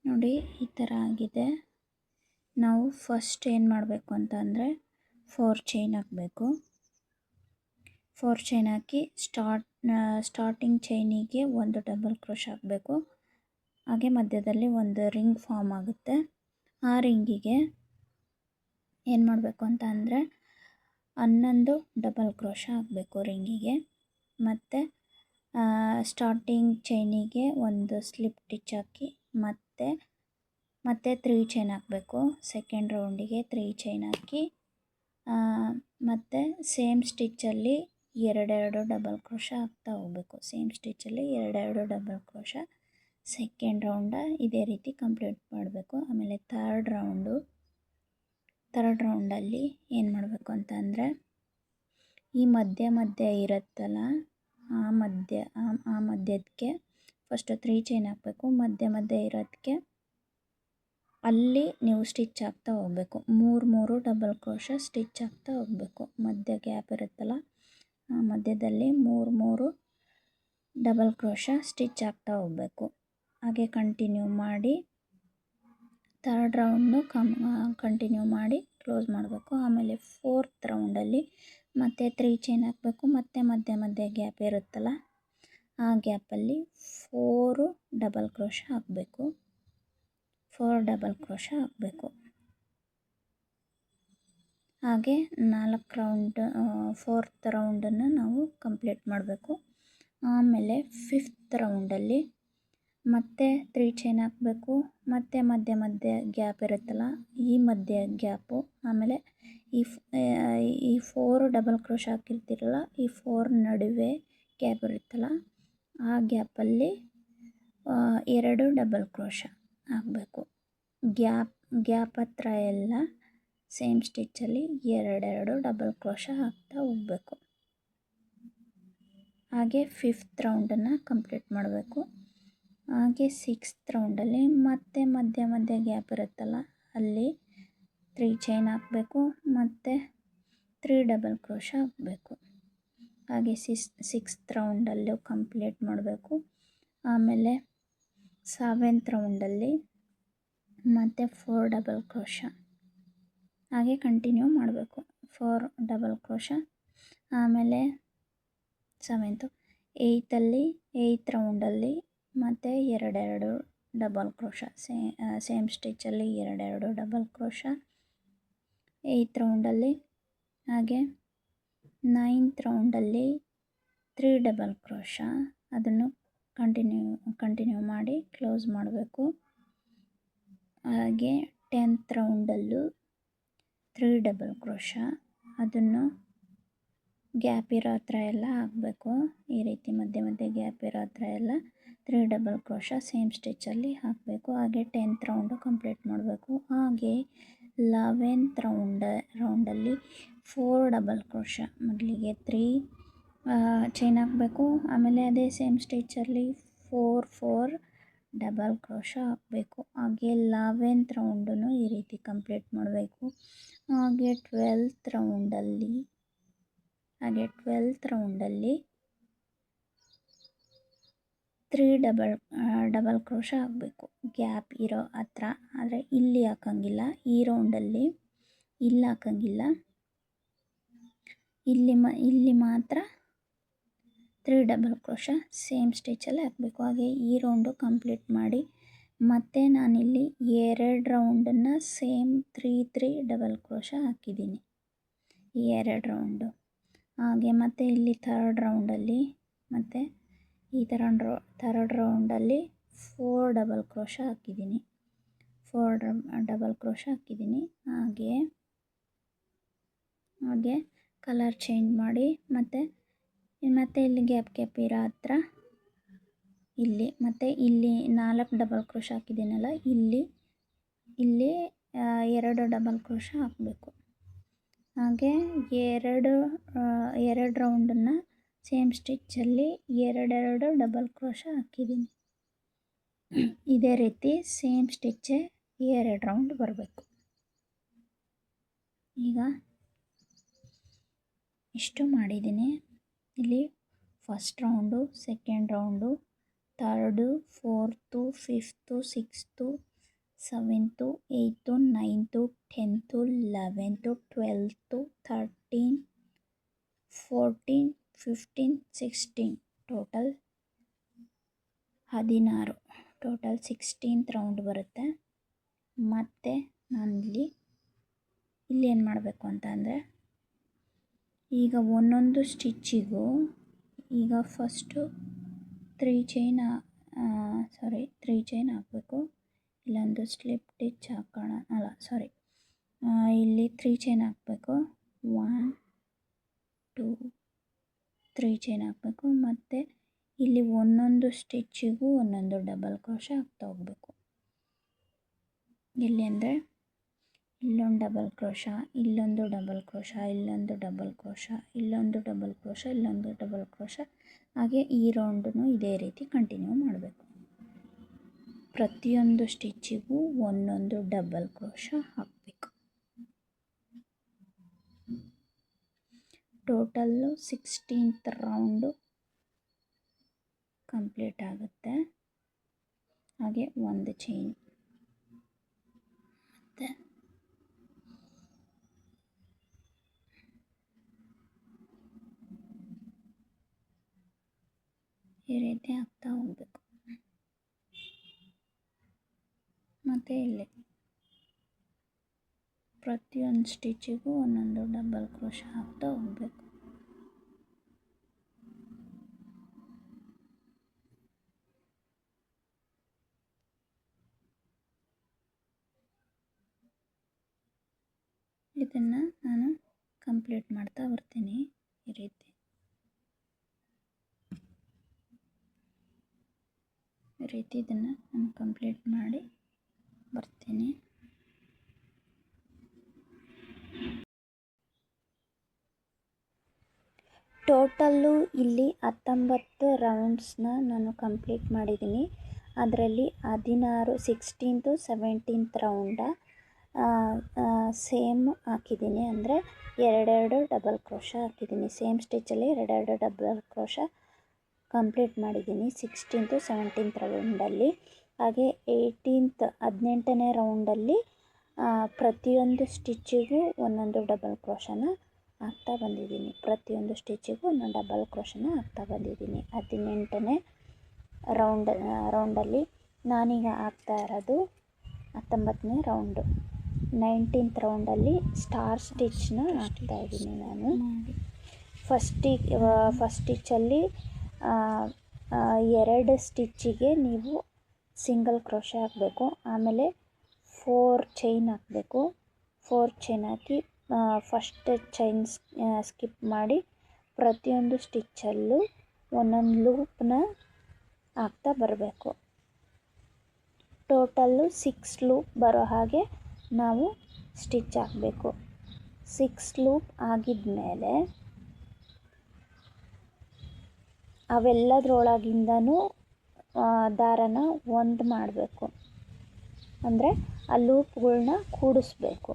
ನೋಡಿ ಈ ಥರ ಆಗಿದೆ. ನಾವು ಫಸ್ಟ್ ಏನು ಮಾಡಬೇಕು ಅಂತ ಅಂದರೆ 4 ಚೈನ್ ಹಾಕಬೇಕು. 4 ಚೈನ್ ಹಾಕಿ ಸ್ಟಾರ್ಟಿಂಗ್ ಚೈನಿಗೆ ಒಂದು ಡಬಲ್ ಕ್ರೋಶ್ ಹಾಕಬೇಕು. ಹಾಗೆ ಮಧ್ಯದಲ್ಲಿ ಒಂದು ರಿಂಗ್ ಫಾರ್ಮ್ ಆಗುತ್ತೆ. ಆ ರಿಂಗಿಗೆ ಏನು ಮಾಡಬೇಕು ಅಂತ ಅಂದರೆ 11 ಡಬಲ್ ಕ್ರೋಶ ಹಾಕಬೇಕು ರಿಂಗಿಗೆ. ಮತ್ತು ಸ್ಟಾರ್ಟಿಂಗ್ ಚೈನಿಗೆ ಒಂದು ಸ್ಲಿಪ್ ಸ್ಟಿಚ್ ಹಾಕಿ ಮತ್ತೆ 3 ಚೈನ್ ಹಾಕಬೇಕು. ಸೆಕೆಂಡ್ ರೌಂಡಿಗೆ 3 ಚೈನ್ ಹಾಕಿ ಮತ್ತು ಸೇಮ್ ಸ್ಟಿಚ್ಚಲ್ಲಿ ಎರಡೆರಡು ಡಬಲ್ ಕ್ರೋಶ ಹಾಕ್ತಾ ಹೋಗಬೇಕು. ಸೇಮ್ ಸ್ಟಿಚ್ಚಲ್ಲಿ ಎರಡೆರಡು ಡಬಲ್ ಕ್ರೋಶ ಸೆಕೆಂಡ್ ರೌಂಡ ಇದೇ ರೀತಿ ಕಂಪ್ಲೀಟ್ ಮಾಡಬೇಕು. ಆಮೇಲೆ ಥರ್ಡ್ ರೌಂಡಲ್ಲಿ ಏನು ಮಾಡಬೇಕು ಅಂತ ಅಂದರೆ ಈ ಮಧ್ಯ ಇರುತ್ತಲ್ಲ ಆ ಮಧ್ಯಕ್ಕೆ ಫಸ್ಟು 3 ಚೈನ್ ಹಾಕಬೇಕು. ಮಧ್ಯ ಇರೋದಕ್ಕೆ ಅಲ್ಲಿ ನೀವು ಸ್ಟಿಚ್ ಹಾಕ್ತಾ ಹೋಗಬೇಕು. 3 ಡಬಲ್ ಕ್ರೋಶ ಸ್ಟಿಚ್ ಹಾಕ್ತಾ ಹೋಗಬೇಕು. ಮಧ್ಯ ಗ್ಯಾಪ್ ಇರುತ್ತಲ್ಲ ಆ ಮಧ್ಯದಲ್ಲಿ 3 ಡಬಲ್ ಕ್ರೋಶ ಸ್ಟಿಚ್ ಹಾಕ್ತಾ ಹೋಗಬೇಕು. ಹಾಗೆ ಕಂಟಿನ್ಯೂ ಮಾಡಿ ಥರ್ಡ್ ರೌಂಡು ಕಂಟಿನ್ಯೂ ಮಾಡಿ ಕ್ಲೋಸ್ ಮಾಡಬೇಕು. ಆಮೇಲೆ 4th ರೌಂಡಲ್ಲಿ ಮತ್ತೆ 3 ಚೈನ್ ಹಾಕಬೇಕು. ಮತ್ತೆ ಮಧ್ಯ ಗ್ಯಾಪ್ ಇರುತ್ತಲ್ಲ ಆ ಗ್ಯಾಪಲ್ಲಿ 4 ಡಬಲ್ ಕ್ರೋಶ ಹಾಕಬೇಕು. 4 ಡಬಲ್ ಕ್ರೋಶ ಹಾಕಬೇಕು. ಹಾಗೆ 4 ರೌಂಡ್ 4th ರೌಂಡನ್ನು ನಾವು ಕಂಪ್ಲೀಟ್ ಮಾಡಬೇಕು. ಆಮೇಲೆ 5th ರೌಂಡಲ್ಲಿ ಮತ್ತೆ 3 ಚೈನ್ ಹಾಕಬೇಕು. ಮತ್ತೆ ಮಧ್ಯ ಗ್ಯಾಪ್ ಇರುತ್ತಲ್ಲ ಈ ಮಧ್ಯ ಗ್ಯಾಪು ಆಮೇಲೆ ಈ 4 ಡಬಲ್ ಕ್ರೋಶ ಹಾಕಿರ್ತಿರಲ್ಲ ಈ 4 ನಡುವೆ ಗ್ಯಾಪ್ ಇರುತ್ತಲ್ಲ ಆ ಗ್ಯಾಪಲ್ಲಿ 2 ಡಬಲ್ ಕ್ರೋಶ ಹಾಕಬೇಕು. ಗ್ಯಾಪ್ ಹತ್ರ ಎಲ್ಲ ಸೇಮ್ ಸ್ಟಿಚ್ಚಲ್ಲಿ ಎರಡೆರಡು ಡಬಲ್ ಕ್ರೋಶ ಹಾಕ್ತಾ ಹೋಗಬೇಕು. ಹಾಗೆ 5th ರೌಂಡನ್ನು ಕಂಪ್ಲೀಟ್ ಮಾಡಬೇಕು. ಹಾಗೆ 6th ರೌಂಡಲ್ಲಿ ಮತ್ತೆ ಮಧ್ಯ ಗ್ಯಾಪ್ ಇರುತ್ತಲ್ಲ ಅಲ್ಲಿ 3 ಚೈನ್ ಹಾಕಬೇಕು. ಮತ್ತು 3 ಡಬಲ್ ಕ್ರೋಶ ಹಾಕಬೇಕು. ಹಾಗೆ 6th ರೌಂಡಲ್ಲೂ ಕಂಪ್ಲೀಟ್ ಮಾಡಬೇಕು. ಆಮೇಲೆ 7th ರೌಂಡಲ್ಲಿ ಮತ್ತು 4 ಡಬಲ್ ಕ್ರೋಶ ಹಾಗೆ ಕಂಟಿನ್ಯೂ ಮಾಡಬೇಕು. 4 ಡಬಲ್ ಕ್ರೋಶ ಆಮೇಲೆ 7th 8th ರೌಂಡಲ್ಲಿ ಮತ್ತು ಎರಡೆರಡು ಡಬಲ್ ಕ್ರೋಶ ಸೇಮ್ ಸ್ಟಿಚ್ಚಲ್ಲಿ ಎರಡೆರಡು ಡಬಲ್ ಕ್ರೋಶ 8th ರೌಂಡಲ್ಲಿ. ಹಾಗೆ 9th ರೌಂಡಲ್ಲಿ 3 ಡಬಲ್ ಕ್ರೋಶ ಅದನ್ನು ಕಂಟಿನ್ಯೂ ಮಾಡಿ ಕ್ಲೋಸ್ ಮಾಡಬೇಕು. ಹಾಗೆ 10th ರೌಂಡಲ್ಲೂ 3 ಡಬಲ್ ಕ್ರೋಶ ಅದನ್ನು ಗ್ಯಾಪ್ ಇರೋ ಹತ್ರ ಎಲ್ಲ ಹಾಕಬೇಕು. ಈ ರೀತಿ ಮಧ್ಯ ಗ್ಯಾಪ್ ಇರೋ ಹತ್ರ ಎಲ್ಲ 3 ಡಬಲ್ ಕ್ರೋಶ ಸೇಮ್ ಸ್ಟಿಚ್ಚಲ್ಲಿ ಹಾಕಬೇಕು. ಹಾಗೆ 10th ರೌಂಡು ಕಂಪ್ಲೀಟ್ ಮಾಡಬೇಕು. ಹಾಗೆ 11th ರೌಂಡಲ್ಲಿ 4 ಡಬಲ್ ಕ್ರೋಶ ಮೊದಲಿಗೆ 3 ಚೈನ್ ಹಾಕಬೇಕು. ಆಮೇಲೆ ಅದೇ ಸೇಮ್ ಸ್ಟಿಚ್ಚಲ್ಲಿ 4 ಡಬಲ್ ಕ್ರೋಶ ಹಾಕಬೇಕು. ಹಾಗೆ 11th ರೌಂಡನ್ನು ಈ ರೀತಿ ಕಂಪ್ಲೀಟ್ ಮಾಡಬೇಕು. ಹಾಗೆ 12th ರೌಂಡಲ್ಲಿ 3 ಡಬಲ್ ಕ್ರೋಶ ಹಾಕಬೇಕು ಗ್ಯಾಪ್ ಇರೋ ಹತ್ರ. ಆದರೆ ಇಲ್ಲಿ ಹಾಕಂಗಿಲ್ಲ, ಈ ರೌಂಡಲ್ಲಿ ಇಲ್ಲಿ ಹಾಕಂಗಿಲ್ಲ, ಇಲ್ಲಿ ಮಾತ್ರ 3 ಡಬಲ್ ಕ್ರೋಶ ಸೇಮ್ ಸ್ಟಿಚ್ಚಲ್ಲಿ ಹಾಕಬೇಕು. ಹಾಗೆ ಈ ರೌಂಡು ಕಂಪ್ಲೀಟ್ ಮಾಡಿ ಮತ್ತು ನಾನಿಲ್ಲಿ 2 ರೌಂಡನ್ನು ಸೇಮ್ 3 ಡಬಲ್ ಕ್ರೋಶ ಹಾಕಿದ್ದೀನಿ ಈ 2 ರೌಂಡು. ಹಾಗೆ ಮತ್ತು ಇಲ್ಲಿ ಥರ್ಡ್ ರೌಂಡಲ್ಲಿ ಮತ್ತು ಈ ಥರ್ಡ್ ರೌಂಡಲ್ಲಿ 4 ಡಬಲ್ ಕ್ರೋಶ ಹಾಕಿದ್ದೀನಿ. 4 ಡಬಲ್ ಕ್ರೋಶ ಹಾಕಿದ್ದೀನಿ. ಹಾಗೆ ಕಲರ್ ಚೇಂಜ್ ಮಾಡಿ ಮತ್ತು ಇಲ್ಲಿ ಗ್ಯಾಪ್ ಇರೋ ಹತ್ರ ಇಲ್ಲಿ ಮತ್ತು ಇಲ್ಲಿ 4 ಡಬಲ್ ಕ್ರೋಶ ಹಾಕಿದ್ದೀನಲ್ಲ ಇಲ್ಲಿ 2 ಡಬಲ್ ಕ್ರೋಶ ಹಾಕಬೇಕು. ಹಾಗೆ 2 ರೌಂಡನ್ನು ಸೇಮ್ ಸ್ಟಿಚ್ಚಲ್ಲಿ ಎರಡೆರಡು ಡಬಲ್ ಕ್ರೋಶ ಹಾಕಿದ್ದೀನಿ. ಇದೇ ರೀತಿ ಸೇಮ್ ಸ್ಟಿಚ್ಚೇ 2 ರೌಂಡ್ ಬರಬೇಕು. ಈಗ ಇಷ್ಟು ಮಾಡಿದ್ದೀನಿ. ಇಲ್ಲಿ first round, second round, third, 4th, 5th, 6th, seventh, eighth, ninth, 10th, 11th, 12th, 13, 14, 15, 16 total 16. Total 16th round ಬರುತ್ತೆ. ಮತ್ತು ನಾನಿಲ್ಲಿ ಏನು ಮಾಡಬೇಕು ಅಂತ ಅಂದರೆ, ಈಗ ಒಂದೊಂದು ಸ್ಟಿಚ್ಚಿಗೂ ಈಗ ಫಸ್ಟು 3 ಚೈನ್ ಹಾಕಬೇಕು. ಇಲ್ಲೊಂದು ಸ್ಲಿಪ್ ಸ್ಟಿಚ್ ಹಾಕೋಣ, ಇಲ್ಲಿ 3 ಚೈನ್ ಹಾಕಬೇಕು. 1, 2, 3 ಚೈನ್ ಹಾಕಬೇಕು. ಮತ್ತು ಇಲ್ಲಿ ಒಂದೊಂದು ಸ್ಟಿಚ್ಚಿಗೂ ಒಂದೊಂದು ಡಬಲ್ ಕ್ರೋಶೆ ಹಾಕ್ತಾ ಹೋಗಬೇಕು. ಎಲ್ಲಿ ಅಂದರೆ ಇಲ್ಲೊಂದು ಡಬಲ್ ಕ್ರೋಶ, ಇಲ್ಲೊಂದು ಡಬಲ್ ಕ್ರೋಶ, ಇಲ್ಲೊಂದು ಡಬಲ್ ಕ್ರೋಶ, ಇಲ್ಲೊಂದು ಡಬಲ್ ಕ್ರೋಶ, ಇಲ್ಲೊಂದು ಡಬಲ್ ಕ್ರೋಶ, ಹಾಗೆ ಈ ರೌಂಡನ್ನು ಇದೇ ರೀತಿ ಕಂಟಿನ್ಯೂ ಮಾಡಬೇಕು. ಪ್ರತಿಯೊಂದು ಸ್ಟಿಚ್ಚಿಗೂ ಒಂದೊಂದು ಡಬಲ್ ಕ್ರೋಶ ಹಾಕಬೇಕು. ಟೋಟಲ್ಲು 16th ರೌಂಡು ಕಂಪ್ಲೀಟ್ ಆಗುತ್ತೆ. ಹಾಗೆ ಒಂದು ಚೈನ್ ಮತ್ತು ಈ ರೀತಿ ಹಾಕ್ತಾ ಹೋಗಬೇಕು. ಮತ್ತು ಇಲ್ಲಿ ಪ್ರತಿಯೊಂದು ಸ್ಟಿಚ್ಚಿಗೂ ಒಂದೊಂದು ಡಬಲ್ ಕ್ರೋಶ ಹಾಕ್ತಾ ಹೋಗಬೇಕು. ಇದನ್ನು ನಾನು ಕಂಪ್ಲೀಟ್ ಮಾಡ್ತಾ ಬರ್ತೀನಿ. ಈ ರೀತಿ ಇದನ್ನು ನಾನು ಕಂಪ್ಲೀಟ್ ಮಾಡಿ ಬರ್ತೀನಿ. ಟೋಟಲ್ಲು ಇಲ್ಲಿ 19 ರೌಂಡ್ಸ್ನ ನಾನು ಕಂಪ್ಲೀಟ್ ಮಾಡಿದ್ದೀನಿ. ಅದರಲ್ಲಿ 16th 17th ರೌಂಡ ಸೇಮ್ ಹಾಕಿದ್ದೀನಿ, ಅಂದರೆ ಎರಡೆರಡು ಡಬಲ್ ಕ್ರೋಶ ಹಾಕಿದ್ದೀನಿ. ಸೇಮ್ ಸ್ಟಿಚ್ಚಲ್ಲಿ ಎರಡೆರಡು ಡಬಲ್ ಕ್ರೋಶ ಕಂಪ್ಲೀಟ್ ಮಾಡಿದ್ದೀನಿ 16th 17th ರೌಂಡಲ್ಲಿ. ಹಾಗೆ 18ನೇ ರೌಂಡಲ್ಲಿ ಪ್ರತಿಯೊಂದು ಸ್ಟಿಚ್ಚಿಗೂ ಒಂದೊಂದು ಡಬಲ್ ಕ್ರೋಶನ ಹಾಕ್ತಾ ಬಂದಿದ್ದೀನಿ. ಪ್ರತಿಯೊಂದು ಸ್ಟಿಚ್ಚಿಗೂ ಒಂದೊಂದು ಡಬಲ್ ಕ್ರೋಶನ ಹಾಕ್ತಾ ಬಂದಿದ್ದೀನಿ. 18ನೇ ರೌಂಡಲ್ಲಿ ನಾನೀಗ ಹಾಕ್ತಾ ಇರೋದು 19ನೇ ರೌಂಡು. 19th ರೌಂಡಲ್ಲಿ ಸ್ಟಾರ್ ಸ್ಟಿಚ್ನ ಹಾಕ್ತಾ ಇದ್ದೀನಿ ನಾನು. ಫಸ್ಟ್ ಸ್ಟಿಚ್ಚಲ್ಲಿ 2 ಸ್ಟಿಚ್ಚಿಗೆ ನೀವು ಸಿಂಗಲ್ ಕ್ರೋಶ ಹಾಕಬೇಕು. ಆಮೇಲೆ 4 ಚೈನ್ ಹಾಕಬೇಕು. 4 ಚೈನ್ ಹಾಕಿ ಫಸ್ಟ್ ಚೈನ್ ಸ್ಕಿಪ್ ಮಾಡಿ ಪ್ರತಿಯೊಂದು ಸ್ಟಿಚ್ಚಲ್ಲೂ ಒಂದೊಂದು ಲೂಪ್ನ ಹಾಕ್ತಾ ಬರಬೇಕು. ಟೋಟಲ್ಲು 6 ಲೂಪ್ ಬರೋ ಹಾಗೆ ನಾವು ಸ್ಟಿಚ್ ಹಾಕಬೇಕು. 6 ಲೂಪ್ ಆಗಿದ್ಮೇಲೆ ಅವೆಲ್ಲದರೊಳಗಿಂದನೂ ದಾರನ ಒಂದು ಮಾಡಬೇಕು, ಅಂದರೆ ಆ ಲೂಪ್ಗಳ್ನ ಕೂಡಿಸ್ಬೇಕು.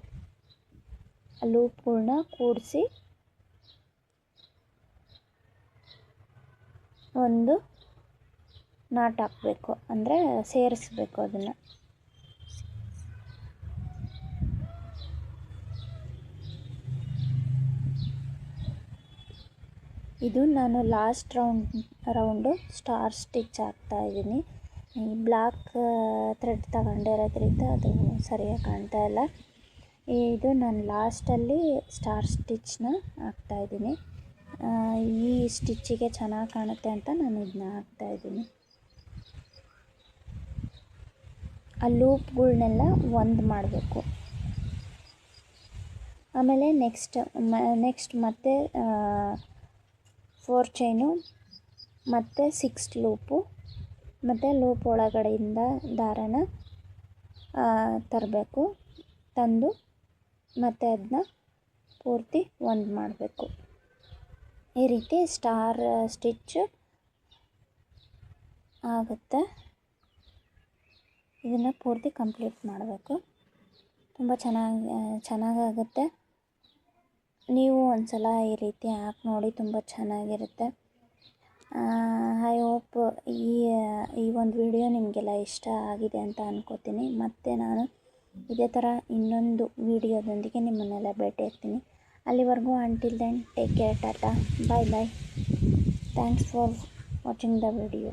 ಆ ಲೂಪ್ಗಳ್ನ ಕೂಡಿಸಿ ಒಂದು ನಾಟ್ ಹಾಕಬೇಕು, ಅಂದರೆ ಸೇರಿಸ್ಬೇಕು ಅದನ್ನು. ಇದು ನಾನು ಲಾಸ್ಟ್ ರೌಂಡು ಸ್ಟಾರ್ ಸ್ಟಿಚ್ ಹಾಕ್ತಾ ಇದ್ದೀನಿ. ಈ ಬ್ಲ್ಯಾಕ್ ಥ್ರೆಡ್ ತಗೊಂಡಿರೋದ್ರಿಂದ ಅದು ಸರಿಯಾಗಿ ಕಾಣ್ತಾ ಇಲ್ಲ. ಇದು ನಾನು ಲಾಸ್ಟಲ್ಲಿ ಸ್ಟಾರ್ ಸ್ಟಿಚ್ನ ಹಾಕ್ತಾಯಿದ್ದೀನಿ. ಈ ಸ್ಟಿಚ್ಚಿಗೆ ಚೆನ್ನಾಗಿ ಕಾಣುತ್ತೆ ಅಂತ ನಾನು ಇದನ್ನ ಹಾಕ್ತಾಯಿದ್ದೀನಿ. ಆ ಲೂಪ್ಗಳ್ನೆಲ್ಲ ಒಂದು ಮಾಡಬೇಕು. ಆಮೇಲೆ ನೆಕ್ಸ್ಟ್ ಮತ್ತೆ 4 ಚೈನು ಮತ್ತು 6 ಲೂಪು, ಮತ್ತು ಲೂಪ್ ಒಳಗಡೆಯಿಂದ ದಾರನ ತರಬೇಕು. ತಂದು ಮತ್ತು ಅದನ್ನ ಪೂರ್ತಿ ಒಂದು ಮಾಡಬೇಕು. ಈ ರೀತಿ ಸ್ಟಾರ್ ಸ್ಟಿಚ್ ಆಗುತ್ತೆ. ಇದನ್ನು ಪೂರ್ತಿ ಕಂಪ್ಲೀಟ್ ಮಾಡಬೇಕು. ತುಂಬ ಚೆನ್ನಾಗಾಗುತ್ತೆ. ನೀವು ಒಂದ್ಸಲ ಈ ರೀತಿ ಹಾಕಿ ನೋಡಿ, ತುಂಬ ಚೆನ್ನಾಗಿರುತ್ತೆ. ಐ ಹೋಪ್ ಈ ಒಂದು ವಿಡಿಯೋ ನಿಮಗೆಲ್ಲ ಇಷ್ಟ ಆಗಿದೆ ಅಂತ ಅನ್ಕೋತೀನಿ. ಮತ್ತು ನಾನು ಇದೇ ಥರ ಇನ್ನೊಂದು ವಿಡಿಯೋದೊಂದಿಗೆ ನಿಮ್ಮನ್ನೆಲ್ಲ ಭೇಟಿ ಆಗ್ತೀನಿ. ಅಲ್ಲಿವರೆಗೂ until then take care, ta ta, bye bye. Thanks for watching the video.